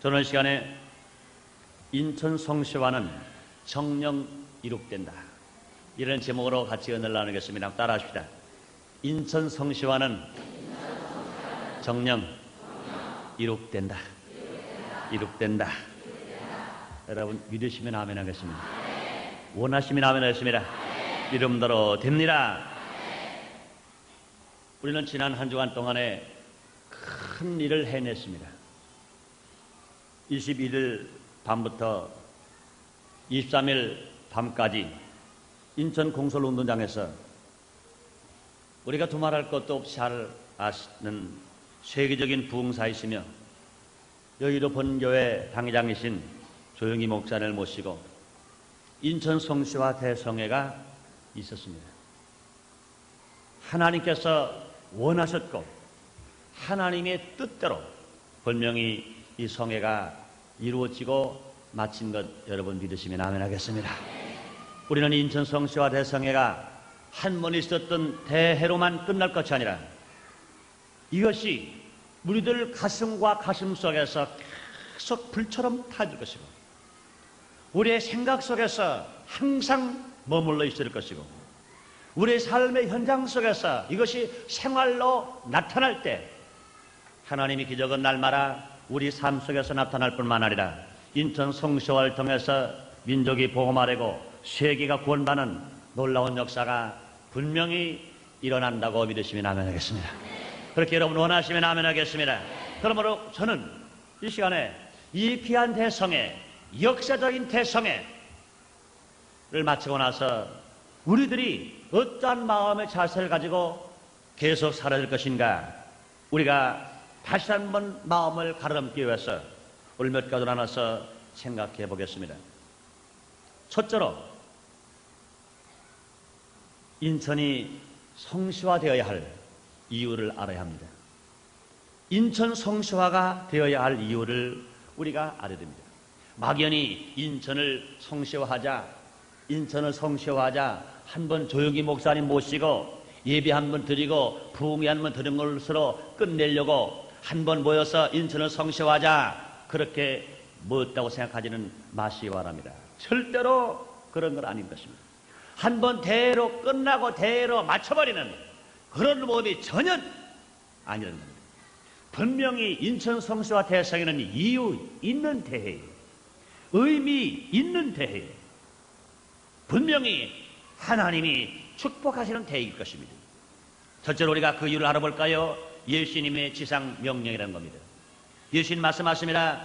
오늘 시간에 인천 성시화는 정령 이룩된다, 이런 제목으로 같이 은혜를 나누겠습니다. 따라하십시다. 인천 성시화는 정령 이룩된다. 이룩된다. 여러분 믿으시면 아멘 하겠습니다. 원하시면 아멘 하겠습니다. 이름대로 됩니다. 우리는 지난 한 주간 동안에 큰 일을 해냈습니다. 21일 밤부터 23일 밤까지 인천 공설운동장에서 우리가 두말할 것도 없이 잘 아시는 세계적인 부흥사이시며 여의도 본교회 당회장이신 조영희 목사를 모시고 인천 성시화 대성회가 있었습니다. 하나님께서 원하셨고 하나님의 뜻대로 분명히 이 성회가 이루어지고 마친 것 여러분 믿으시면 아멘 하겠습니다. 우리는 인천 성시화 대성회가 한 번 있었던 대회로만 끝날 것이 아니라 이것이 우리들 가슴과 가슴 속에서 계속 불처럼 타질 것이고 우리의 생각 속에서 항상 머물러 있을 것이고 우리의 삶의 현장 속에서 이것이 생활로 나타날 때 하나님의 기적은 날마다 우리 삶 속에서 나타날 뿐만 아니라 인천 성시화를 통해서 민족이 복음화되고 세계가 구원받는 놀라운 역사가 분명히 일어난다고 믿으시면 아멘 하겠습니다. 그렇게 여러분 원하시면 아멘 하겠습니다. 그러므로 저는 이 시간에 이 귀한 대성회, 역사적인 대성회를 마치고 나서 우리들이 어떠한 마음의 자세를 가지고 계속 살아갈 것인가, 우리가 다시 한번 마음을 가다듬기 위해서 오늘 몇 가지 나눠서 생각해 보겠습니다. 첫째로 인천이 성시화되어야 할 이유를 알아야 합니다. 인천 성시화가 되어야 할 이유를 우리가 알아야 됩니다. 막연히 인천을 성시화하자 한번 조영희 목사님 모시고 예배 한번 드리고 부흥회 한번 드린 것으로 끝내려고 한번 모여서 인천을 성시화하자 그렇게 모였다고 생각하지는 마시기 바랍니다. 절대로 그런 건 아닌 것입니다. 한번 대회로 끝나고 대회로 맞춰버리는 그런 모습이 전혀 아니라는 겁니다. 분명히 인천 성시화 대성회는 이유 있는 대회예요. 의미 있는 대회예요. 분명히 하나님이 축복하시는 대회일 것입니다. 첫째로 우리가 그 이유를 알아볼까요? 예수님의 지상 명령이라는 겁니다. 예수님 말씀하십니다.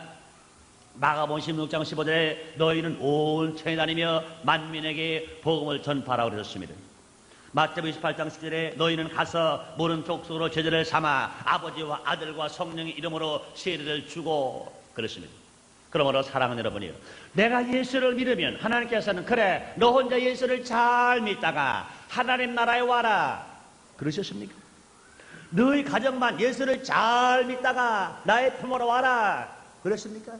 마가복음 16장 15절에 너희는 온 천에 다니며 만민에게 복음을 전파하라고 그러셨습니다. 마태복음 28장 10절에 너희는 가서 모든 족속으로 제자를 삼아 아버지와 아들과 성령의 이름으로 세례를 주고 그랬습니다. 그러므로 사랑하는 여러분이요, 내가 예수를 믿으면 하나님께서는 그래 너 혼자 예수를 잘 믿다가 하나님 나라에 와라 그러셨습니까? 너희 가정만 예수를 잘 믿다가 나의 품으로 와라 그랬습니까?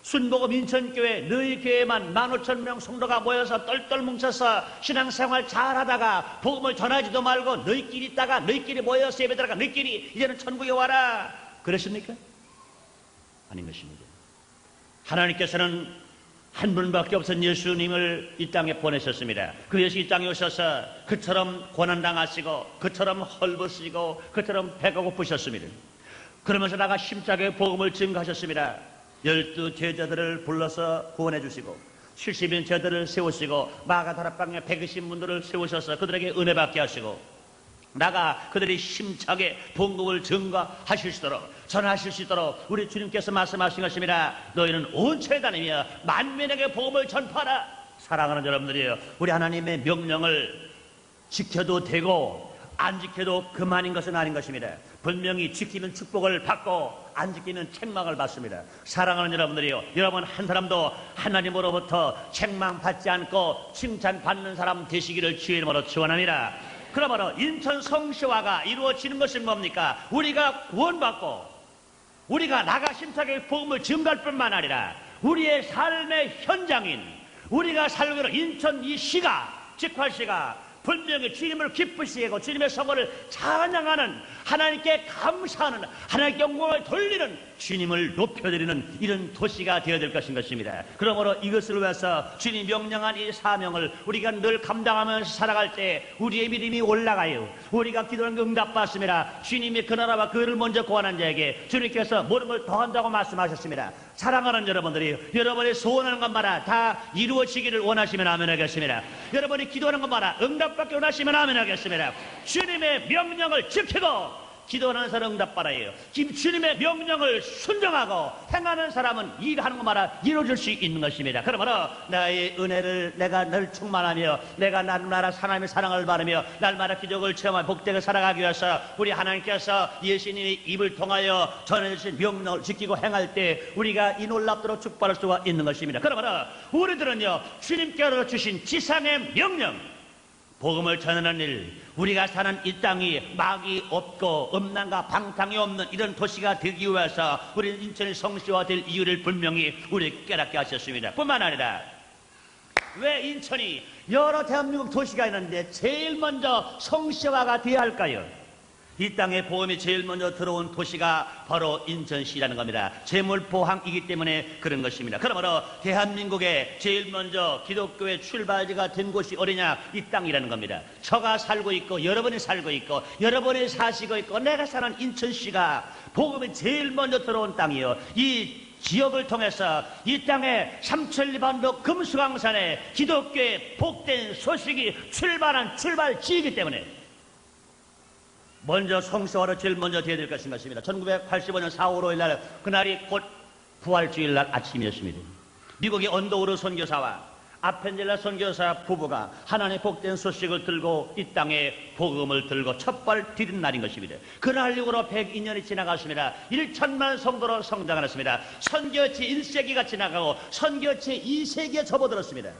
순복음 인천교회 너희 교회만 15,000명 성도가 모여서 똘똘 뭉쳐서 신앙생활 잘하다가 복음을 전하지도 말고 너희끼리 있다가 너희끼리 모여서 예배드다가 너희끼리 이제는 천국에 와라 그랬습니까? 아닌 것입니다. 하나님께서는 한 분밖에 없은 예수님을 이 땅에 보내셨습니다. 그 예수 이 땅에 오셔서 그처럼 고난당하시고 그처럼 헐벗으시고 그처럼 배가 고프셨습니다. 그러면서 나가 심차게 복음을 증거하셨습니다. 12 제자들을 불러서 구원해 주시고 70인 제자들을 세우시고 마가 다락방에 120분들을 세우셔서 그들에게 은혜 받게 하시고 나가 그들이 심차게 복음을 증거하실 수 있도록 전하실 수 있도록 우리 주님께서 말씀하신 것입니다. 너희는 온 천에 다니며 만민에게 복음을 전파하라. 사랑하는 여러분들이에요, 우리 하나님의 명령을 지켜도 되고 안 지켜도 그만인 것은 아닌 것입니다. 분명히 지키면 축복을 받고 안 지키면 책망을 받습니다. 사랑하는 여러분들이요, 여러분 한 사람도 하나님으로부터 책망받지 않고 칭찬받는 사람 되시기를 주의 이름으로 축원합니다. 그러므로 인천 성시화가 이루어지는 것은 뭡니까? 우리가 구원받고 우리가 나가 심차게 복음을 증거할 뿐만 아니라 우리의 삶의 현장인 우리가 살고 있는 인천 이 시가 직화시가 분명히 주님을 기쁘시게 하고 주님의 성원을 찬양하는, 하나님께 감사하는, 하나님께 영광을 돌리는, 주님을 높여드리는 이런 도시가 되어야 될 것입니다. 그러므로 이것을 위해서 주님 명령한 이 사명을 우리가 늘 감당하면서 살아갈 때 우리의 믿음이 올라가요. 우리가 기도하는 게 응답받습니다. 주님이 그 나라와 그를 먼저 구하는 자에게 주님께서 모든 걸 더한다고 말씀하셨습니다. 사랑하는 여러분들이 여러분이 소원하는 것마다 다 이루어지기를 원하시면 아멘 하겠습니다. 여러분이 기도하는 것마다 응답받기 원하시면 아멘 하겠습니다. 주님의 명령을 지키고 기도하는 사람은 응답받아요. 주님의 명령을 순종하고 행하는 사람은 일하는 것마다 이루어질 수 있는 것입니다. 그러므로 나의 은혜를 내가 늘 충만하며 내가 나라 하나님의 사랑을 받으며 날마다 기적을 체험하며 복되게 살아가기 위해서 우리 하나님께서 예수님의 입을 통하여 전해주신 명령을 지키고 행할 때 우리가 이 놀랍도록 축복할 수가 있는 것입니다. 그러므로 우리들은요, 주님께로 주신 지상의 명령, 복음을 전하는 일, 우리가 사는 이 땅이 막이 없고 음란과 방탕이 없는 이런 도시가 되기 위해서 우리는 인천이 성시화될 이유를 분명히 우리 깨닫게 하셨습니다. 뿐만 아니라 왜 인천이 여러 대한민국 도시가 있는데 제일 먼저 성시화가 되어야 할까요? 이 땅에 복음이 제일 먼저 들어온 도시가 바로 인천시라는 겁니다. 재물포항이기 때문에 그런 것입니다. 그러므로 대한민국에 제일 먼저 기독교의 출발지가 된 곳이 어디냐? 이 땅이라는 겁니다. 저가 살고 있고 여러분이 살고 있고 여러분이 사시고 있고 내가 사는 인천시가 복음이 제일 먼저 들어온 땅이요, 이 지역을 통해서 이 땅에 삼천리반도 금수강산에 기독교의 복된 소식이 출발한 출발지이기 때문에 먼저 성시화로 제일 먼저 되어야 될 것입니다. 1985년 4월 5일 날, 그날이 곧 부활주일 날 아침이었습니다. 미국의 언더우드 선교사와 아펜젤라 선교사 부부가 하나님의 복된 소식을 들고 이 땅에 복음을 들고 첫발 디딘 날인 것입니다. 그날 이후로 102년이 지나갔습니다. 1천만 성도로 성장하였습니다. 선교체 1세기가 지나가고 선교체 2세기에 접어들었습니다.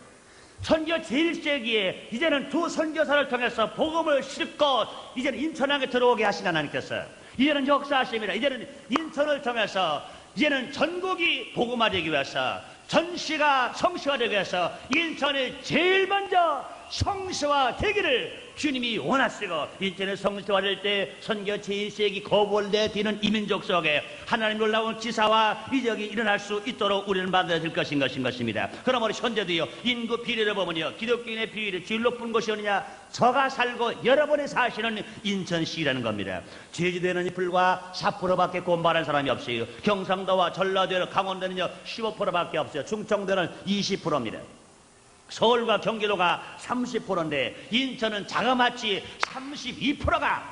선교 제1세기에 이제는 두 선교사를 통해서 복음을 싣고 이제는 인천항에 들어오게 하신 하나님께서 이제는 역사하십니다. 이제는 인천을 통해서 이제는 전국이 복음화되기 위해서, 전시가 성시화되기 위해서 인천이 제일 먼저 성시화되기를 주님이 원하시고, 인천의 성시화될 때 선교 제1세기 거부를 내디는 이민족 속에 하나님 놀라운 지사와 이적이 일어날 수 있도록 우리는 만들어질 것입니다. 그러므로 현재도요, 인구 비례를 보면요, 기독교인의 비율이 제일 높은 곳이 어디냐? 저가 살고 여러분이 사시는 인천시라는 겁니다. 제주도에는 불과 4%밖에 공부하는 사람이 없어요. 경상도와 전라도와 강원도는요 15%밖에 없어요. 충청도는 20%입니다. 서울과 경기도가 30%인데 인천은 자그마치 32%가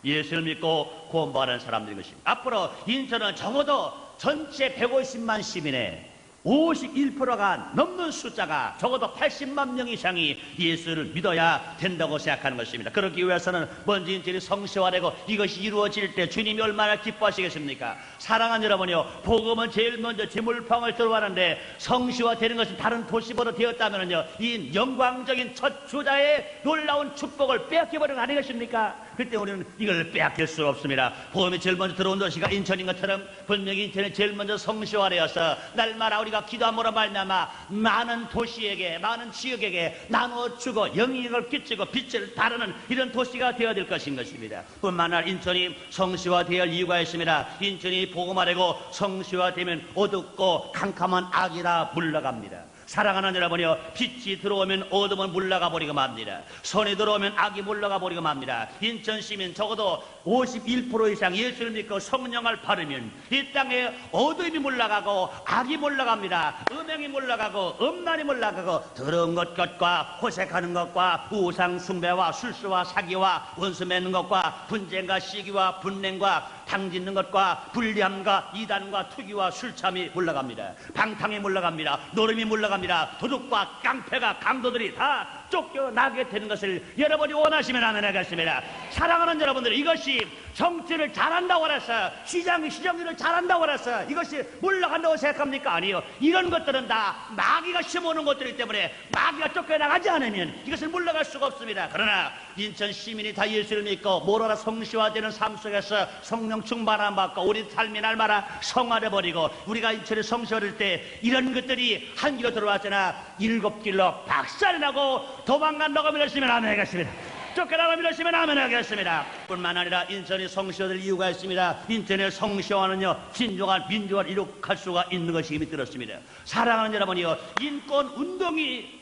예수를 믿고 공부하는 사람들인 것입니다. 앞으로 인천은 적어도 전체 150만 시민의 51%가 넘는 숫자가 적어도 80만 명 이상이 예수를 믿어야 된다고 생각하는 것입니다. 그러기 위해서는 먼저 인천이 성시화되고 이것이 이루어질 때 주님이 얼마나 기뻐하시겠습니까? 사랑하는 여러분요, 복음은 제일 먼저 재물포항을 들어가는데 성시화되는 것은 다른 도시보다 되었다면요, 이 영광적인 첫 주자의 놀라운 축복을 빼앗겨버리는 거 아니겠습니까? 그때 우리는 이걸 빼앗길 수 없습니다. 복음이 제일 먼저 들어온 도시가 인천인 것처럼 분명히 인천이 제일 먼저 성시화되어서 날마다 우리가 기도함으로 말미암아 많은 도시에게, 많은 지역에게 나눠주고 영향을 끼치고 빛을 다루는 이런 도시가 되어야 될 것입니다. 뿐만 아니라 인천이 성시화되어야 할 이유가 있습니다. 인천이 복음화되고 성시화되면 어둡고 캄캄한 악이라 물러갑니다. 사랑하는 여러분이요, 빛이 들어오면 어둠은 물러가 버리고 맙니다. 선이 들어오면 악이 물러가 버리고 맙니다. 인천 시민 적어도 51% 이상 예수를 믿고 성령을 받으면 이 땅에 어둠이 물러가고 악이 물러갑니다. 음행이 물러가고 음란이 물러가고 더러운 것과 호색하는 것과 우상 숭배와 술수와 사기와 원수 맺는 것과 분쟁과 시기와 분냉과 당짓는 것과 불리함과 이단과 투기와 술참이 물러갑니다. 방탕이 물러갑니다. 노름이 물러갑니다. 도둑과 깡패가 강도들이 다 쫓겨나게 되는 것을 여러분이 원하시면 아멘 하겠습니다. 사랑하는 여러분들, 이것이 정치를 잘한다고 그랬어요. 시정일을 잘한다고 그랬어요. 이것이 물러간다고 생각합니까? 아니요. 이런 것들은 다 마귀가 심어놓은 것들이기 때문에 마귀가 쫓겨나가지 않으면 이것을 물러갈 수가 없습니다. 그러나 인천 시민이 다 예수를 믿고 모로라 성시화되는 삶 속에서 성령 충만함 받고 우리 삶이 날마다 성화돼버리고 우리가 인천에 성시화될 때 이런 것들이 한 길로 들어왔잖아. 7길로 박살나고 도망간다고 믿으시면 아멘 하겠습니다. 쫓겨나고 믿으시면 아멘 하겠습니다. 뿐만 아니라 인천이 성시화될 이유가 있습니다. 인천의 성시화는요, 진정한 민주화를 이룩할 수가 있는 것이 이미 들었습니다. 사랑하는 여러분이요, 인권 운동이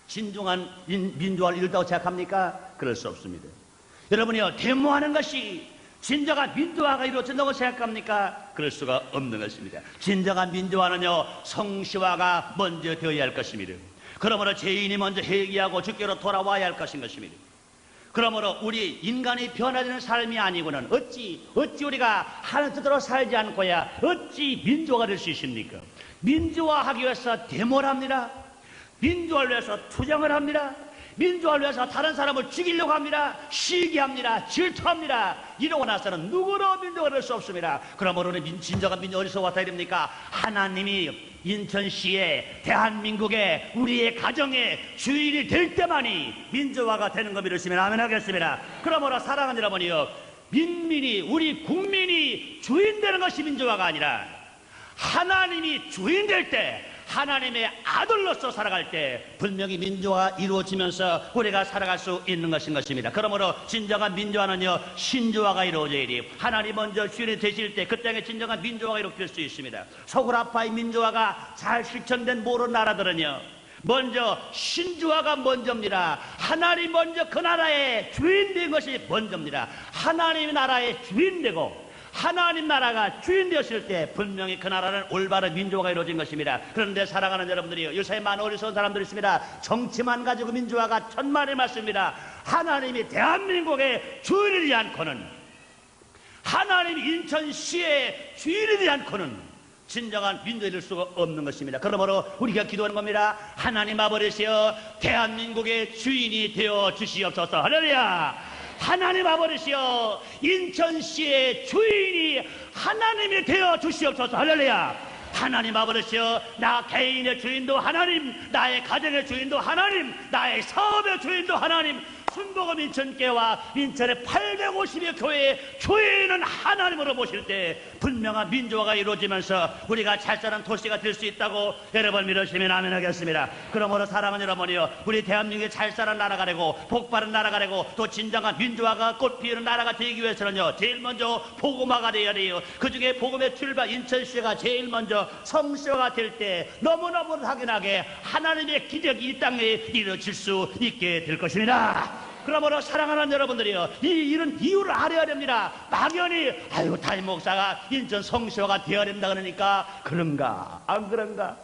진정한 민주화를 이룬다고 생각합니까? 그럴 수 없습니다. 여러분이요, 데모하는 것이 진정한 민주화가 이루어진다고 생각합니까? 그럴 수가 없는 것입니다. 진정한 민주화는요, 성시화가 먼저 되어야 할 것입니다. 그러므로 죄인이 먼저 회개하고 주께로 돌아와야 할 것입니다. 그러므로 우리 인간이 변화되는 삶이 아니고는 어찌 우리가 하는 뜻대로 살지 않고야 어찌 민주화가 될 수 있습니까? 민주화하기 위해서 데모를 합니다. 민주화를 위해서 투쟁을 합니다. 민주화를 위해서 다른 사람을 죽이려고 합니다. 시기합니다. 질투합니다. 이러고 나서는 누구로 민주화가 될 수 없습니다. 그러므로 진정한 민주화 어디서 왔다 됩니까? 하나님이 인천시에 대한민국의 우리의 가정의 주인이 될 때만이 민주화가 되는 거 믿으시면 아멘 하겠습니다. 그러므로 사랑하는 여러분이요, 우리 국민이 주인 되는 것이 민주화가 아니라 하나님이 주인 될 때, 하나님의 아들로서 살아갈 때 분명히 민주화가 이루어지면서 우리가 살아갈 수 있는 것입니다. 그러므로 진정한 민주화는요, 신주화가 이루어져야 돼요. 하나님 먼저 주인이 되실 때 그 땅에 진정한 민주화가 이루어질 수 있습니다. 서구라파의 민주화가 잘 실천된 모든 나라들은요, 먼저 신주화가 먼저입니다. 하나님 먼저 그 나라의 주인 된 것이 먼저입니다. 하나님 나라의 주인 되고 하나님 나라가 주인 되었을 때 분명히 그 나라는 올바른 민주화가 이루어진 것입니다. 그런데 사랑하는 여러분들이요, 요새 많은 어리석은 사람들이 있습니다. 정치만 가지고 민주화가 천만의 말씀입니다. 하나님이 대한민국의 주인이 되지 않고는, 하나님이 인천시의 주인이 되지 않고는 진정한 민주화가 될 수가 없는 것입니다. 그러므로 우리가 기도하는 겁니다. 하나님 아버지여, 대한민국의 주인이 되어 주시옵소서. 할렐루야. 하나님 아버지여, 인천시의 주인이 하나님이 되어 주시옵소서. 할렐루야. 하나님 아버지여, 나 개인의 주인도 하나님, 나의 가정의 주인도 하나님, 나의 사업의 주인도 하나님, 순복음 인천교회와 인천의 850여 교회의 주인은 하나님으로 보실 때 분명한 민주화가 이루어지면서 우리가 잘 사는 도시가 될 수 있다고 여러분 믿으시면 아멘 하겠습니다. 그러므로 사랑하는 여러분이요, 우리 대한민국이 잘 사는 나라가 되고 복바른 나라가 되고 또 진정한 민주화가 꽃피우는 나라가 되기 위해서는요, 제일 먼저 복음화가 되어야 돼요. 그 중에 복음의 출발 인천시가 제일 먼저 성시화가 될 때 너무너무 확연하게 하나님의 기적이 이 땅에 이루어질 수 있게 될 것입니다. 그러므로 사랑하는 여러분들이요, 이런 이유를 알아야 됩니다. 막연히 아이고 담임 목사가 인천 성시화가 되어야 된다 그러니까 그런가 안 그런가?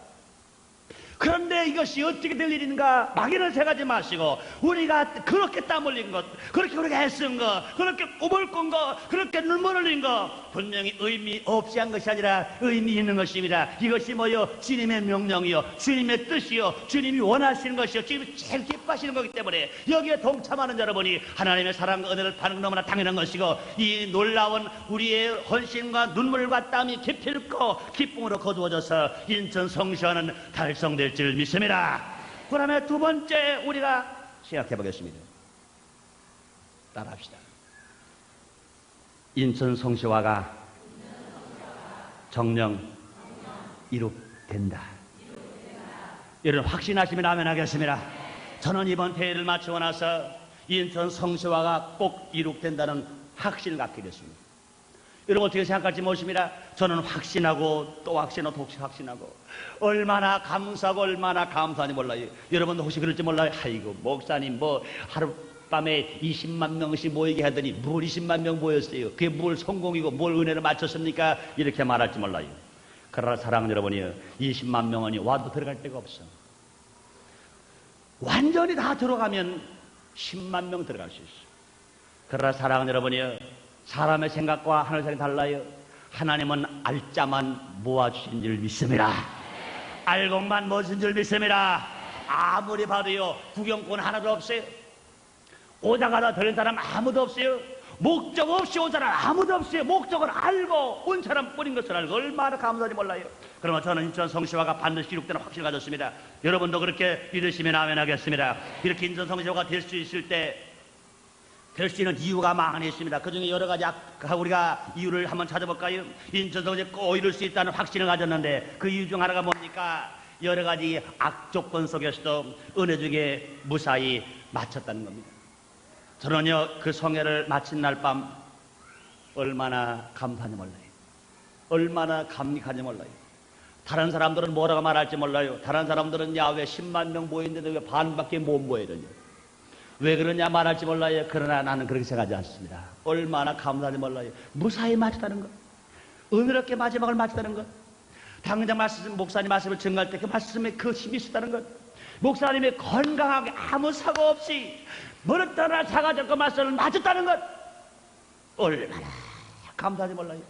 그런데 이것이 어떻게 될 일인가 막연히 생각하지 마시고, 우리가 그렇게 땀 흘린 것, 그렇게 애쓴 것, 그렇게 꼬물 꾼 것, 그렇게 눈물 흘린 것 분명히 의미 없이 한 것이 아니라 의미 있는 것입니다. 이것이 뭐요? 주님의 명령이요, 주님의 뜻이요, 주님이 원하시는 것이요, 주님이 제일 기뻐하시는 거기 때문에 여기에 동참하는 여러분이 하나님의 사랑과 은혜를 받는 건 너무나 당연한 것이고, 이 놀라운 우리의 헌신과 눈물과 땀이 기필코 기쁨으로 거두어져서 인천 성시화는 달성될 줄 믿습니다. 그 다음에 두 번째 우리가 생각해 보겠습니다. 따라합시다. 인천 성시화가 정령 이룩된다. 여러분 확신하시면 아멘 하겠습니다. 저는 이번 대회를 마치고 나서 인천 성시화가 꼭 이룩된다는 확신을 갖게 됐습니다. 여러분 어떻게 생각할지 모십니다. 저는 확신하고 또 확신하고 또 확신하고 얼마나 감사하고 얼마나 감사한지 몰라요. 여러분도 혹시 그럴지 몰라요. 아이고 목사님 뭐 하룻밤에 20만 명씩 모이게 하더니 뭘 20만 명 모였어요. 그게 뭘 성공이고 뭘 은혜를 맞췄습니까? 이렇게 말할지 몰라요. 그러나 사랑하는 여러분이요, 20만 명은 와도 들어갈 데가 없어. 완전히 다 들어가면 10만 명 들어갈 수 있어. 그러나 사랑하는 여러분이요, 사람의 생각과 하나님의 생각이 달라요. 하나님은 알짜만 모아주신 줄 믿습니다. 알곡만 모아주신 줄 믿습니다. 아무리 봐도요, 구경꾼 하나도 없어요. 오다가다 들은 사람 아무도 없어요. 목적 없이 온 사람 아무도 없이 목적을 알고 온 사람뿐인 것을 알고 얼마나 감사한지 몰라요. 그러면 저는 인천 성시화가 반드시 기록되는 확신을 가졌습니다. 여러분도 그렇게 믿으시면 아멘 하겠습니다. 이렇게 인천 성시화가 될 수 있을 때 될 수 있는 이유가 많이 있습니다. 그 중에 여러 가지 우리가 이유를 한번 찾아볼까요? 인천 성시화 꼭 이룰 수 있다는 확신을 가졌는데 그 이유 중 하나가 뭡니까? 여러 가지 악조건 속에서도 은혜 중에 무사히 마쳤다는 겁니다. 저는요, 그 성회를 마친 날 밤 얼마나 감사한지 몰라요. 얼마나 감격한지 몰라요. 다른 사람들은 뭐라고 말할지 몰라요. 다른 사람들은 야, 왜 10만 명 모였는데 왜 반밖에 못 모이느냐, 왜 그러냐 말할지 몰라요. 그러나 나는 그렇게 생각하지 않습니다. 얼마나 감사한지 몰라요. 무사히 마쳤다는 것, 은혜롭게 마지막을 마쳤다는 것, 당장 목사님 말씀을 증거할 때 그 말씀에 그 힘이 있었다는 것, 목사님이 건강하게 아무 사고 없이 멀었다나 사가지고 말씀을 마쳤다는 것, 얼마나 감사한지 몰라요.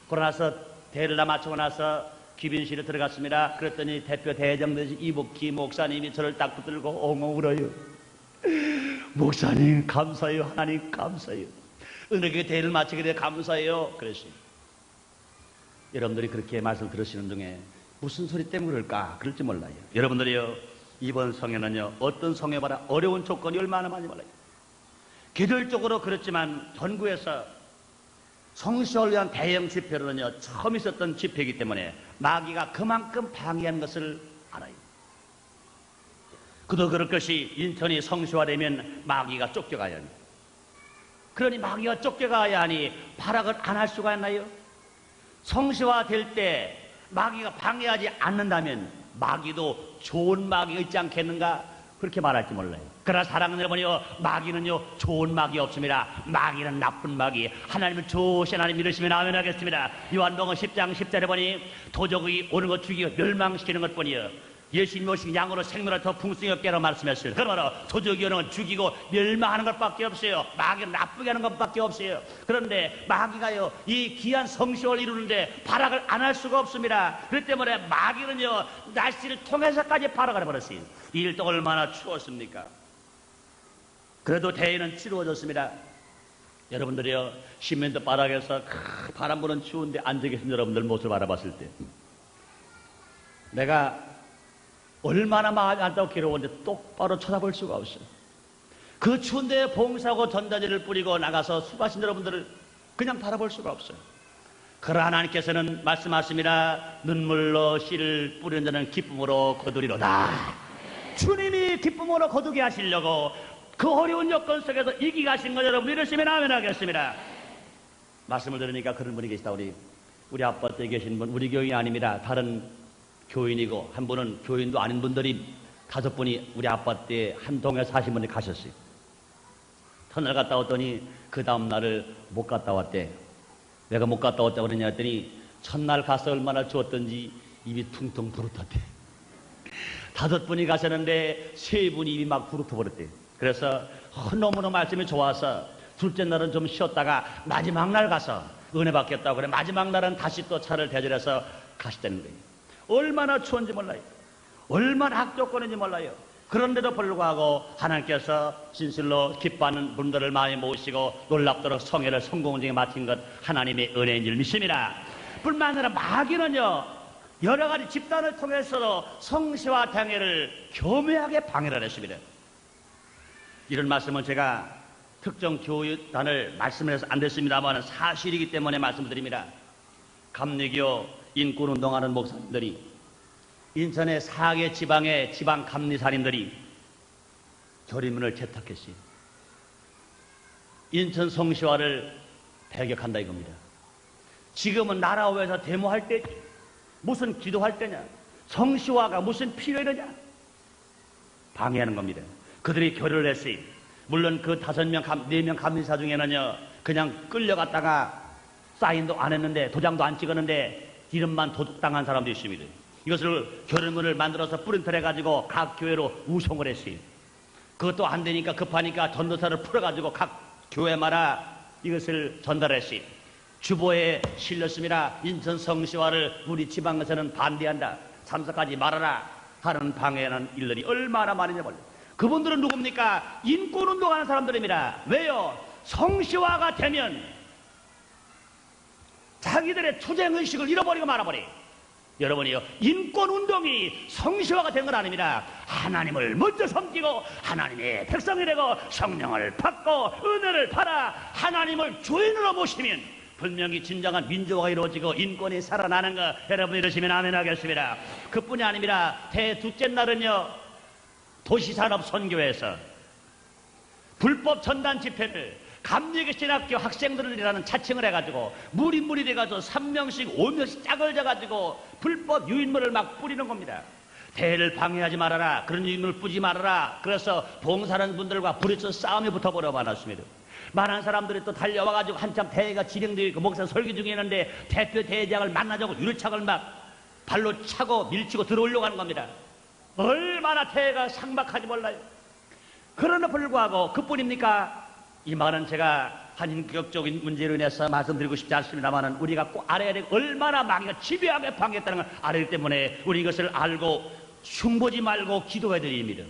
그러고 나서 대를 다 마치고 나서 귀빈실에 들어갔습니다. 그랬더니 대표 대정되신 이복희 목사님이 저를 딱 붙들고 엉엉 울어요. 목사님 감사해요. 하나님 감사해요. 은혜롭게 대를 마치게 돼 감사해요. 그랬어요. 여러분들이 그렇게 말씀 들으시는 중에 무슨 소리 때문에 그럴까? 그럴지 몰라요. 여러분들이요, 이번 성회는요, 어떤 성회보다 어려운 조건이 얼마나 많이 몰라요. 계절적으로 그렇지만 전국에서 성시화를 위한 대형 집회로는요, 처음 있었던 집회이기 때문에 마귀가 그만큼 방해한 것을 알아요. 그도 그럴 것이 인천이 성시화되면 마귀가 쫓겨가야 합니다. 그러니 마귀가 쫓겨가야 하니 발악을 안 할 수가 있나요? 성시화 될 때 마귀가 방해하지 않는다면 마귀도 좋은 마귀가 있지 않겠는가? 그렇게 말할지 몰라요. 그러나 사랑하는 여러분이요, 마귀는요 좋은 마귀 없습니다. 마귀는 나쁜 마귀. 하나님은 좋으신 하나님 믿으시면 아멘 하겠습니다. 요한복음 10장 10절에 보니 도적이 오는 것 죽이고 멸망시키는 것 뿐이요, 예수님이 오신 양으로 생명을 더 풍성히 얻게 하라고 말씀했어요. 그러므로 도적이 오는 건 죽이고 멸망하는 것밖에 없어요. 마귀는 나쁘게 하는 것밖에 없어요. 그런데 마귀가요, 이 귀한 성시화를 이루는데 발악을 안 할 수가 없습니다. 그렇기 때문에 마귀는요, 날씨를 통해서까지 발악을 해버렸어요. 이 일도 얼마나 추웠습니까? 그래도 대회는 치루어졌습니다. 여러분들이요, 시멘트 바닥에서 바람 부는 추운데 앉아 계신 여러분들 모습을 바라봤을 때 내가 얼마나 마음이 안타깝고 괴로운데 똑바로 쳐다볼 수가 없어요. 그 추운데 봉사하고 전단지를 뿌리고 나가서 수고하신 여러분들을 그냥 바라볼 수가 없어요. 그러나 하나님께서는 말씀하십니다. 눈물로 씨를 뿌리는 자는 기쁨으로 거두리로다. 주님이 기쁨으로 거두게 하시려고 그 어려운 여건 속에서 이기 가신 거 여러분 믿으시면 아멘 하겠습니다. 말씀을 들으니까 그런 분이 계시다. 우리 아파트에 계신 분, 우리 교인이 아닙니다. 다른 교인이고 한 분은 교인도 아닌 분들이 5분이 우리 아파트에 한 동에 사신 분이 가셨어요. 터널 갔다 왔더니 그 다음 날을 못 갔다 왔대. 내가 못 갔다 왔다고 그러냐 했더니 첫날 가서 얼마나 추웠던지 입이 퉁퉁 부르텄대. 5분이 가셨는데 3분이 입이 막 부르터버렸대. 그래서 너무너무 말씀이 좋아서 둘째 날은 좀 쉬었다가 마지막 날 가서 은혜 받겠다고 그래. 마지막 날은 다시 또 차를 대절해서 가시다는 거예요. 얼마나 추운지 몰라요. 얼마나 악조건인지 몰라요. 그런데도 불구하고 하나님께서 진실로 기뻐하는 분들을 많이 모시고 놀랍도록 성회를 성공적에 마친 것 하나님의 은혜인 줄 믿습니다. 뿐만 아니라 마귀는요, 여러 가지 집단을 통해서도 성시와 당회를 교묘하게 방해를 했습니다. 이런 말씀은 제가 특정 교단을 말씀을 해서 안 됐습니다만 사실이기 때문에 말씀드립니다. 감리교 인권운동하는 목사님들이, 인천의 4개 지방의 지방 감리사님들이 교리문을 채택했어요. 인천 성시화를 배격한다 이겁니다. 지금은 나라 위에서 데모할 때 무슨 기도할 때냐, 성시화가 무슨 필요이느냐 방해하는 겁니다. 그들이 교류를 했어요. 물론 그 4명 감리사 중에는요, 그냥 끌려갔다가 사인도 안 했는데 도장도 안 찍었는데 이름만 도둑당한 사람도 있습니다. 이것을 교류문을 만들어서 프린트를 해가지고 각 교회로 우송을 했어요. 그것도 안 되니까 급하니까 전도사를 풀어가지고 각 교회마다 이것을 전달했어요. 주보에 실렸습니다. 인천 성시화를 우리 지방에서는 반대한다. 참석하지 말아라 하는 방해하는 일들이 얼마나 많은지 몰라요. 그분들은 누굽니까? 인권운동하는 사람들입니다. 왜요? 성시화가 되면 자기들의 투쟁의식을 잃어버리고 말아버려. 여러분이요, 인권운동이 성시화가 된 건 아닙니다. 하나님을 먼저 섬기고 하나님의 백성이 되고 성령을 받고 은혜를 받아 하나님을 주인으로 모시면 분명히 진정한 민주화가 이루어지고 인권이 살아나는 거, 여러분 이러시면 아멘 하겠습니다. 그뿐이 아닙니다. 대두째 날은요, 도시산업 선교회에서 불법 전단 집회를 감리교신학교 학생들이라는 차칭을 해가지고 무리 돼가지고 3명씩 5명씩 짝을 져가지고 불법 유인물을 막 뿌리는 겁니다. 대회를 방해하지 말아라, 그런 유인물을 뿌리지 말아라. 그래서 봉사하는 분들과 부딪혀 싸움이 붙어버려 많았습니다. 많은 사람들이 또 달려와가지고 한참 대회가 진행되어 있고 목사 설교 중에 있는데 대표 대회장을 만나자고 유리창을 막 발로 차고 밀치고 들어오려고 하는 겁니다. 얼마나 대회가 삭막하지 몰라요. 그러나 불구하고 그뿐입니까? 이 말은 제가 한인격적인 문제로 인해서 말씀드리고 싶지 않습니다만 우리가 꼭 알아야 될, 얼마나 마귀가 집요하게 방해했다는 걸 알기 때문에 우리 이것을 알고 흉보지 말고 기도해야 될 일입니다.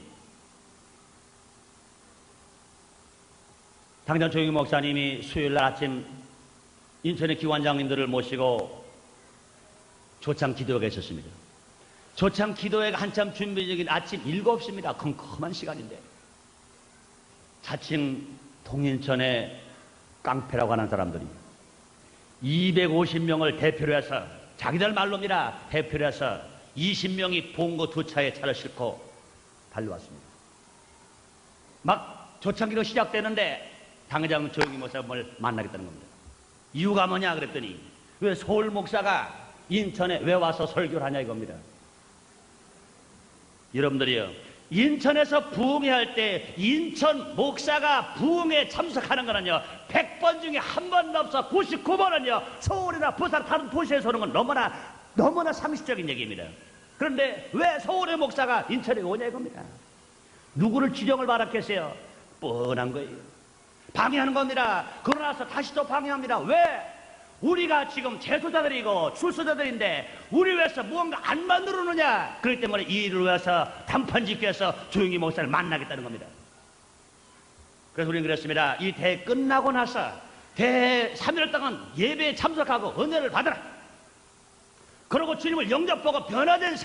당장 조영희 목사님이 수요일날 아침 인천의 기관장님들을 모시고 조창 기도회가 있었습니다. 조창 기도회가 한참 준비적인 아침 7시입니다. 컴컴한 시간인데 자칭 동인천의 깡패라고 하는 사람들이 250명을 대표로 해서, 자기들 말로입니다, 대표로 해서 20명이 봉고 2차에 차를 싣고 달려왔습니다. 막 조창기도 시작되는데 당회장 조영희 목사님을 만나겠다는 겁니다. 이유가 뭐냐 그랬더니, 왜 서울 목사가 인천에 왜 와서 설교를 하냐 이겁니다. 여러분들이요, 인천에서 부흥회 할 때 인천 목사가 부흥회에 참석하는 거는요 100번 중에 한 번도 없어 99번은요 서울이나 부산 다른 도시에서 오는 건 너무나 상식적인 얘기입니다. 그런데 왜 서울의 목사가 인천에 오냐 이겁니다. 누구를 지령을 받았겠어요? 뻔한 거예요. 방해하는 겁니다. 그러나서 다시 또 방해합니다. 왜? 우리가 지금 재소자들이고 출소자들인데 우리 위해서 무언가 안 만들어놓냐. 그렇기 때문에 이 일을 위해서 단판 짓기 위해서 조용히 목사를 만나겠다는 겁니다. 그래서 우리는 그랬습니다. 이 대회 끝나고 나서 대회 3일 동안 예배에 참석하고 은혜를 받아라. 그러고 주님을 영접하고 변화된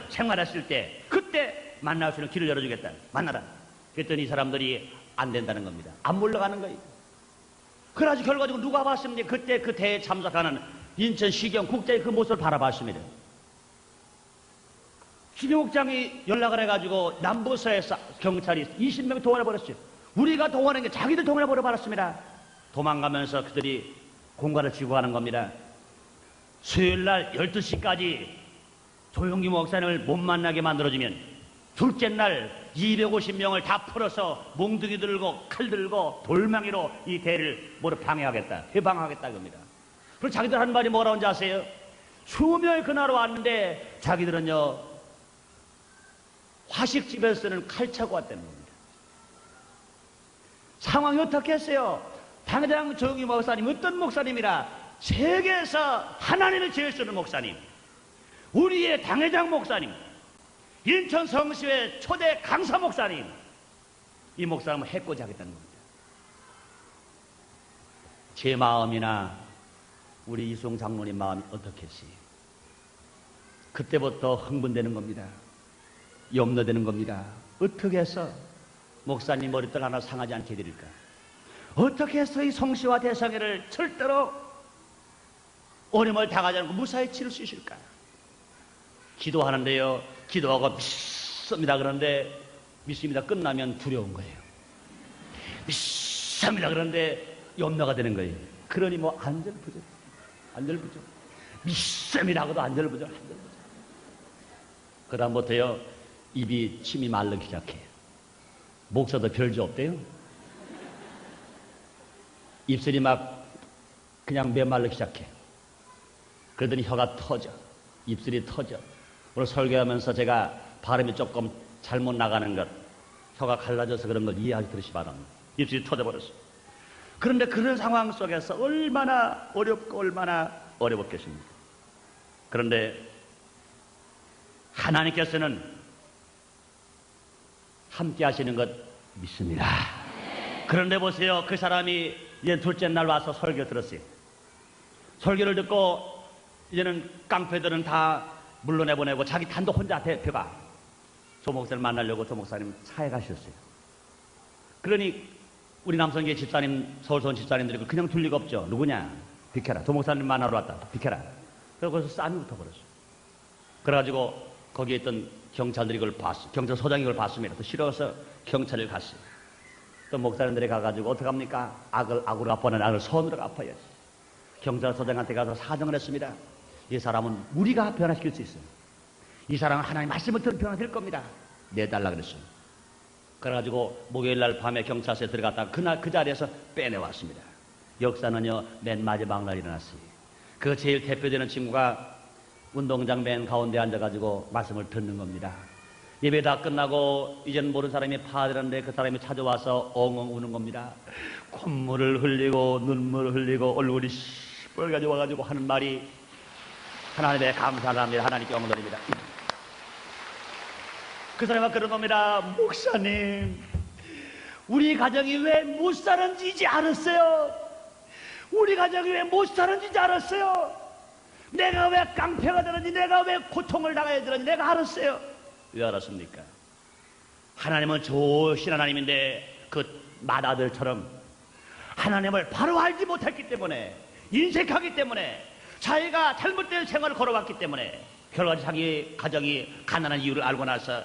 생활했을 때 그때 만날 수 있는 길을 열어주겠다. 만나라. 그랬더니 이 사람들이 안 된다는 겁니다. 안 물러가는 거예요. 그래가지고 결과적으로 누가 봤습니까? 그때 그 대회에 참석하는 인천시경 국장이 그 모습을 바라봤습니다. 시경국장이 연락을 해가지고 남부서에서 경찰이 20명 동원해버렸어요. 우리가 동원한 게 자기들 동원해버려버렸습니다. 도망가면서 그들이 공간을 쥐고 가는 겁니다. 수요일날 12시까지 조용기 목사님을 못 만나게 만들어주면 둘째 날 250명을 다 풀어서 몽둥이 들고 칼 들고 돌망이로 이 대회를 모두 방해하겠다, 해방하겠다 겁니다. 그리고 자기들 한 말이 뭐라고 하는지 아세요? 수명이 그날 왔는데 자기들은요 화식집에서 쓰는 칼 차고 왔다는 겁니다. 상황이 어떻게 했어요? 당장 조용기 목사님 어떤 목사님이라? 세계에서 하나님을 제일 쓰는 목사님, 우리의 당회장 목사님, 인천 성시회 초대 강사 목사님, 이 목사님을 해코지 하겠다는 겁니다. 제 마음이나 우리 이송 장로님 마음이 어떻겠어요? 그때부터 흥분되는 겁니다. 염려되는 겁니다. 어떻게 해서 목사님 머리털 하나 상하지 않게 해드릴까? 어떻게 해서 이 성시와 대성회를 절대로 어려움을 당하지 않고 무사히 치를 수 있을까? 기도하는데요, 기도하고 믿습니다 그런데 믿습니다 끝나면 두려운 거예요. 믿습니다 그런데 염려가 되는 거예요. 그러니 뭐 안절부절 믿습니다 하고도 안절부절. 그 다음부터요 입이 침이 마르기 시작해요. 목소리도 별조 없대요. 입술이 막 그냥 메마르기 시작해. 그러더니 혀가 터져, 입술이 터져. 오늘 설교하면서 제가 발음이 조금 잘못 나가는 것, 혀가 갈라져서 그런 걸 이해하기 그러시 바랍니다. 입술이 터져버렸어요. 그런데 그런 상황 속에서 얼마나 어렵고 얼마나 어려웠겠습니까? 그런데 하나님께서는 함께 하시는 것 믿습니다. 그런데 보세요. 그 사람이 이제 둘째 날 와서 설교 들었어요. 설교를 듣고 이제는 깡패들은 다 물러내보내고 자기 단독 혼자 대표가 조 목사를 만나려고 조 목사님 차에 가셨어요. 그러니 우리 남성계 집사님, 서울서원 집사님들이 그냥 둘 리가 없죠. 누구냐? 비켜라. 조 목사님 만나러 왔다. 비켜라. 그래서 거기서 싸움이 붙어버렸어요. 그래가지고 거기에 있던 경찰들이 그걸 봤어요. 경찰서장이 그걸 봤습니다. 또 싫어서 경찰을 갔어요. 또 목사님들이 가가지고 어떡합니까? 악으로 갚아는 악을 선으로 갚아야지. 경찰서장한테 가서 사정을 했습니다. 이 사람은 우리가 변화시킬 수 있어요. 이 사람은 하나님 말씀을 들으면 변화될 겁니다. 내달라 그랬어요. 그래가지고 목요일날 밤에 경찰서에 들어갔다가 그날 그 자리에서 빼내왔습니다. 역사는요 맨 마지막 날 일어났어요. 그 제일 대표되는 친구가 운동장 맨 가운데 앉아가지고 말씀을 듣는 겁니다. 예배 다 끝나고 이제는 모르는 사람이 파되는데 그 사람이 찾아와서 엉엉 우는 겁니다. 콧물을 흘리고 눈물을 흘리고 얼굴이 시뻘겋게 와가지고 하는 말이 하나님의 감사를 합니다. 하나님께 영광 돌립니다. 그 사람은 그런 겁니다. 목사님, 우리 가정이 왜 못 사는지 이제 알았어요. 우리 가정이 왜 못 사는지 이제 알았어요. 내가 왜 깡패가 되는지, 내가 왜 고통을 당해야 되는지 내가 알았어요. 왜 알았습니까? 하나님은 좋으신 하나님인데 그 맏아들처럼 하나님을 바로 알지 못했기 때문에, 인색하기 때문에, 자기가 잘못된 생활을 걸어왔기 때문에 결과적으로 자기 가정이 가난한 이유를 알고 나서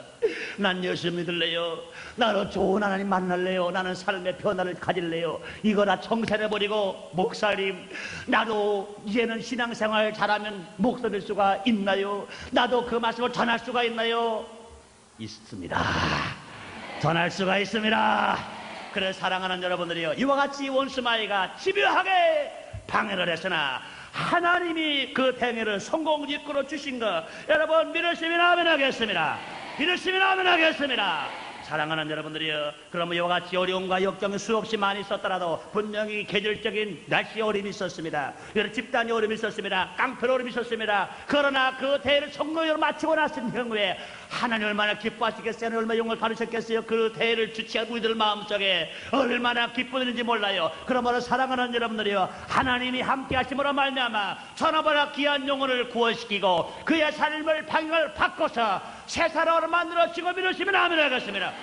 난 예수 믿을래요. 나는 좋은 하나님 만날래요. 나는 삶의 변화를 가질래요. 이거 다 청산해버리고, 목사님, 나도 이제는 신앙생활 잘하면 목사 될 수가 있나요? 나도 그 말씀을 전할 수가 있나요? 있습니다. 전할 수가 있습니다. 그래서 사랑하는 여러분들이요, 이와 같이 원수마귀가 집요하게 방해를 했으나 하나님이 그 행위를 성공 이끌어 주신 것, 여러분 믿으시면 아멘 하겠습니다. 믿으시면 아멘 하겠습니다. 사랑하는 여러분들이요, 그러면 이와 같이 어려움과 역경이 수없이 많이 있었더라도 분명히 계절적인 날씨의 어려움이 있었습니다. 여러 집단의 어려움이 있었습니다. 깡패의 어려움이 있었습니다. 그러나 그 대회를 성공으로 마치고 났은 경우에 하나님 얼마나 기뻐하시겠어요? 얼마나 영광을 받으셨겠어요? 그 대회를 주최한 우리들 마음속에 얼마나 기쁘는지 몰라요. 그러므로 사랑하는 여러분들이요, 하나님이 함께 하심으로 말미암아 천하보다 귀한 영혼을 구원시키고 그의 삶을 방향을 바꿔서 새 사람으로 만들어지고 믿으시면 아멘 하겠습니다.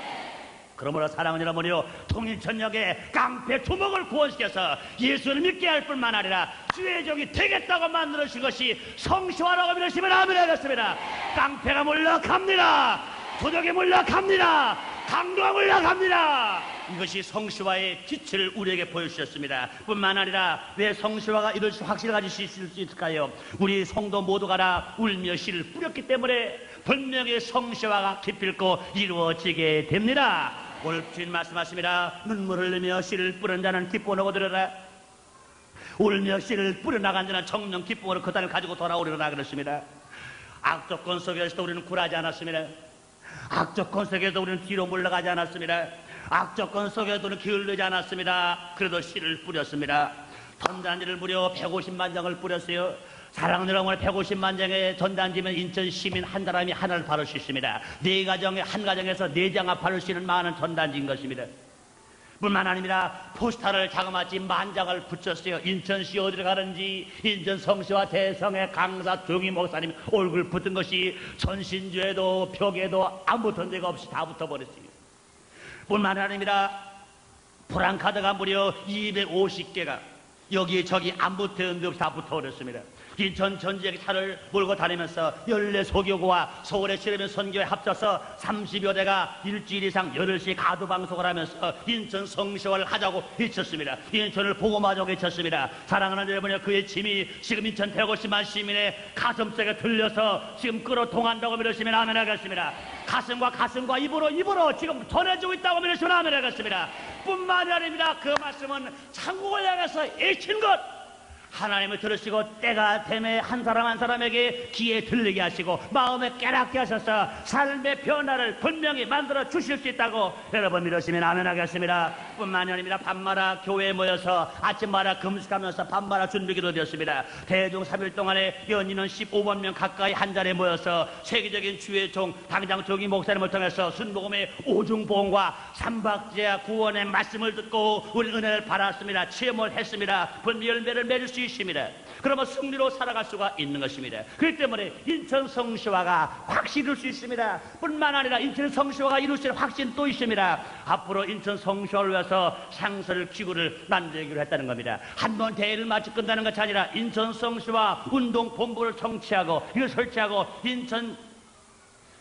그러므로 사랑하는 여러분이요, 통일천역에 깡패 두목을 구원시켜서 예수를 믿게 할 뿐만 아니라 주의 종이 되겠다고 만들어진 것이 성시화라고 믿으시면 아멘 하겠습니다. 깡패가 물러갑니다. 도적이 물러갑니다. 강도가 물러갑니다. 이것이 성시화의 빛을 우리에게 보여주셨습니다. 뿐만 아니라 왜 성시화가 이럴 수 확신을 가질 수 있을까요? 우리 성도 모두가 다 울며 씨를 뿌렸기 때문에 분명히 성시화가 기필코 이루어지게 됩니다. 오늘 주인 말씀하십니다. 눈물 흘리며 씨를 뿌린 자는 기쁨을 얻으리라. 울며 씨를 뿌려나간 자는 정령 기쁨으로 그 땅을 가지고 돌아오리라 그랬습니다. 악조건 속에서도 우리는 굴하지 않았습니다. 악조건 속에도 우리는 뒤로 물러가지 않았습니다. 악조건 속에도 우리는 기울이지 않았습니다. 그래도 씨를 뿌렸습니다. 전단지를 무려 150만 장을 뿌렸어요. 사랑하는 여러분, 150만 장의 전단지면 인천 시민 한 사람이 하나를 바를 수 있습니다. 네 가정에, 한 가정에서 네 장을 바를 수 있는 많은 전단지인 것입니다. 뿐만 아닙니다. 포스터를 자그마치 10,000장을 붙였어요. 인천시 어디를 가는지 인천 성시와 대성의 강사 조기 목사님 얼굴 붙은 것이 전신주에도 벽에도 안 붙은 데가 없이 다 붙어버렸어요. 뿐만 아닙니다. 프랑카드가 무려 250개가 여기 저기 안 붙어있는 데 없이 다 붙어버렸습니다. 인천 전지역 차를 몰고 다니면서 14소교구와 서울의 시르면 선교에 합쳐서 30여 대가 일주일 이상 8시 가두 방송을 하면서 인천 성시화를 하자고 외쳤습니다. 인천을 복음하자고 외쳤습니다. 사랑하는 여러분이, 그의 짐이 지금 인천 150만 시민의 가슴속에 들려서 지금 끌어통한다고 믿으시면 아멘 하겠습니다. 가슴과 입으로 지금 전해주고 있다고 믿으시면 아멘 하겠습니다. 뿐만이 아닙니다. 그 말씀은 천국을 향해서 외친 것, 하나님을 들으시고 때가 되매 한 사람 한 사람에게 귀에 들리게 하시고 마음에 깨닫게 하셔서 삶의 변화를 분명히 만들어 주실 수 있다고 여러분 믿으시면 아멘 하겠습니다. 뿐만이 아닙니다. 밤마다 교회에 모여서 아침마다 금식하면서 밤마다 준비기도 되었습니다. 대중 3일 동안에 연인은 15만 명 가까이 한 자리에 모여서 세계적인 주의 종 당장 조기 목사님을 통해서 순복음의 오중보험과 삼박제와 구원의 말씀을 듣고 우리 은혜를 받았습니다. 체험을 했습니다. 분명 열매를 맺을 수 있습니다. 그러면 승리로 살아갈 수가 있는 것입니다. 그렇기 때문에 인천 성시화가 확실히 이룰 수 있습니다. 뿐만 아니라 인천 성시화가 이룰 수 있는 확신 또 있습니다. 앞으로 인천 성시화를 위해서 상설 기구를 만들기로 했다는 겁니다. 한 번 대회를 마치 끝나는 것이 아니라 인천 성시화 운동본부를 정치하고 이걸 설치하고 인천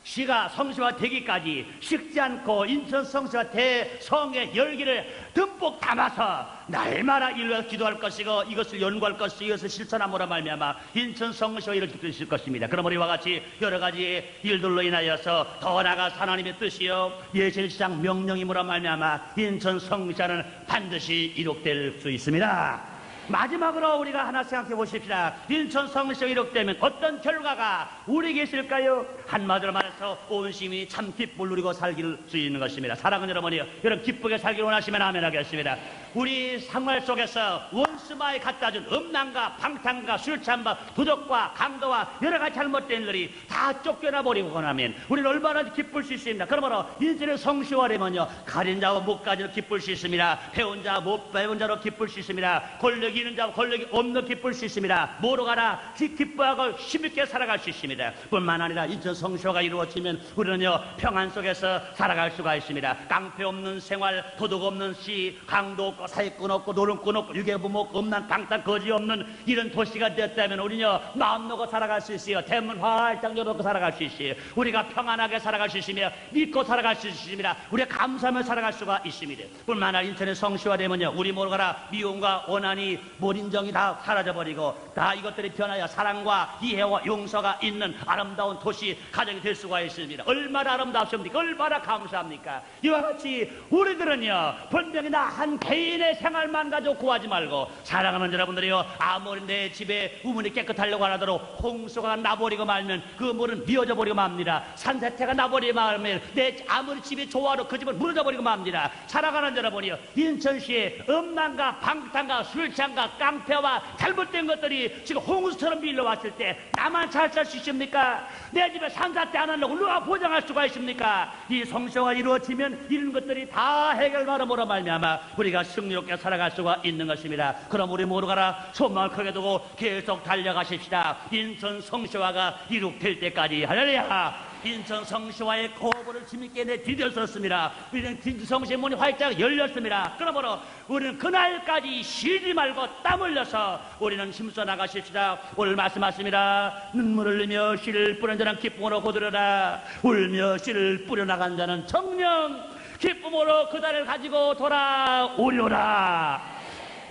시가 성시화 되기까지 식지 않고 인천 성시화 대성의 열기를 듬뿍 담아서 날마다 일러 기도할 것이고 이것을 연구할 것이고 이것을 실천함으로 말미암아 인천 성시화 일을 지킬 수 있을 것입니다. 그럼 우리와 같이 여러 가지 일들로 인하여서 더 나아가 하나님의 뜻이요 예실상 명령임으로 말미암아 인천 성시화는 반드시 이룩될 수 있습니다. 마지막으로 우리가 하나 생각해 보십시다. 인천 성시화가 이룩되면 어떤 결과가 우리에게 있을까요? 한마디로 말해서 온 시민이 참 기쁨을 누리고 살길 수 있는 것입니다. 사랑하는 여러분이요, 여러분 기쁘게 살기를 원하시면 아멘 하겠습니다. 우리 생활 속에서 원수마에 갖다준 음란과 방탕과 술 취함과 도덕과 강도와 여러 가지 잘못된 일들이 다 쫓겨나 버리고 나면 우리는 얼마나 기쁠 수 있습니다. 그러므로 인생의 성시화되면요, 가진 자와 못 가진 기쁠 수 있습니다. 배운 자와 못 배운 자로 기쁠 수 있습니다. 권력이 있는 자와 권력이 없는 기쁠 수 있습니다. 뭐로 가나 기뻐하고 힘있게 살아갈 수 있습니다. 뿐만 아니라 인천 성시화가 이루어지면 우리는요 평안 속에서 살아갈 수가 있습니다. 깡패 없는 생활, 도덕 없는 시, 강도 없고 사기꾼 없고 노름꾼 없고 유괴부모 없고 음란 방탕 거지 없는 이런 도시가 되었다면 우리는요 마음 놓고 살아갈 수 있어요. 대문 활짝 열어놓고 살아갈 수 있어요. 우리가 평안하게 살아갈 수 있으며 믿고 살아갈 수 있습니다. 우리가 감사하며 살아갈 수가 있습니다. 뿐만 아니라 인천의 성시화되면요 우리 모두 가라 미움과 원한이 몰인정이 다 사라져버리고 다 이것들이 변하여 사랑과 이해와 용서가 있는 아름다운 도시 가정이 될 수가 있습니다. 얼마나 아름답습니까? 얼마나 감사합니까? 이와 같이 우리들은요 분명히 나 한 개인의 생활만 가지고 구하지 말고 사랑하는 여러분들이요 아무리 내 집에 우물이 깨끗하려고 하더라도 홍수가 나버리고 말면 그 물은 미어져 버리고 맙니다. 산세태가 나버리고 말면 내 아무리 집이 좋아도 그 집은 무너져 버리고 맙니다. 사랑하는 여러분이요 인천시에 음란과 방탕과 술창과 깡패와 잘못된 것들이 지금 홍수처럼 밀려왔을 때 나만 잘 살 수 있습니까? 내 집에 산사태 안 하려고 누가 보장할 수가 있습니까? 이 성시화가 이루어지면 이런 것들이 다 해결받음으로 말미암아 우리가 승리롭게 살아갈 수가 있는 것입니다. 그럼 우리 모두 가라 소망을 크게 두고 계속 달려가십시다. 인천 성시화가 이룩될 때까지 할렐루야. 인천 성시화의 거부를 힘있게 내디뎠었습니다. 우리는 인천 성시의 문이 활짝 열렸습니다. 그러므로 우리는 그날까지 쉬지 말고 땀 흘려서 우리는 힘써 나가십시다. 오늘 말씀하십니다. 눈물을 흘리며 씨를 뿌린 자는 기쁨으로 거두려라. 울며 씨를 뿌려나간 자는 정녕 기쁨으로 그날을 가지고 돌아오려라.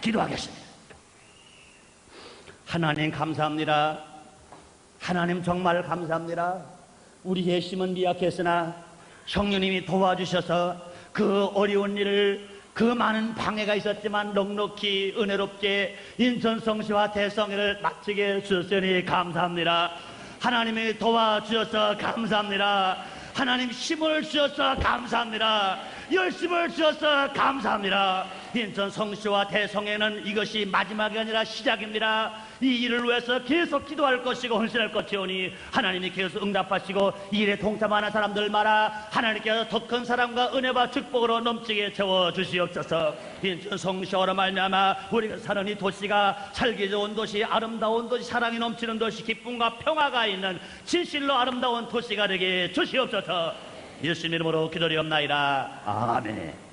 기도하겠습니다. 하나님 감사합니다. 하나님 정말 감사합니다. 우리의 힘은 미약했으나 성령님이 도와주셔서 그 어려운 일을 그 많은 방해가 있었지만 넉넉히 은혜롭게 인천 성시화 대성회를 마치게 주셨으니 감사합니다. 하나님이 도와주셔서 감사합니다. 하나님 힘을 주셔서 감사합니다. 열심을 주셔서 감사합니다. 인천 성시화 대성회는 이것이 마지막이 아니라 시작입니다. 이 일을 위해서 계속 기도할 것이고 헌신할 것이오니 하나님이 계속 응답하시고 이 일에 동참하는 사람들마다 하나님께서 더 큰 사랑과 은혜와 축복으로 넘치게 채워주시옵소서. 인천 성시화로 말미암아 우리가 사는 이 도시가 살기 좋은 도시, 아름다운 도시, 사랑이 넘치는 도시, 기쁨과 평화가 있는 진실로 아름다운 도시가 되게 주시옵소서. 예수님 이름으로 기도리옵나이다. 아멘.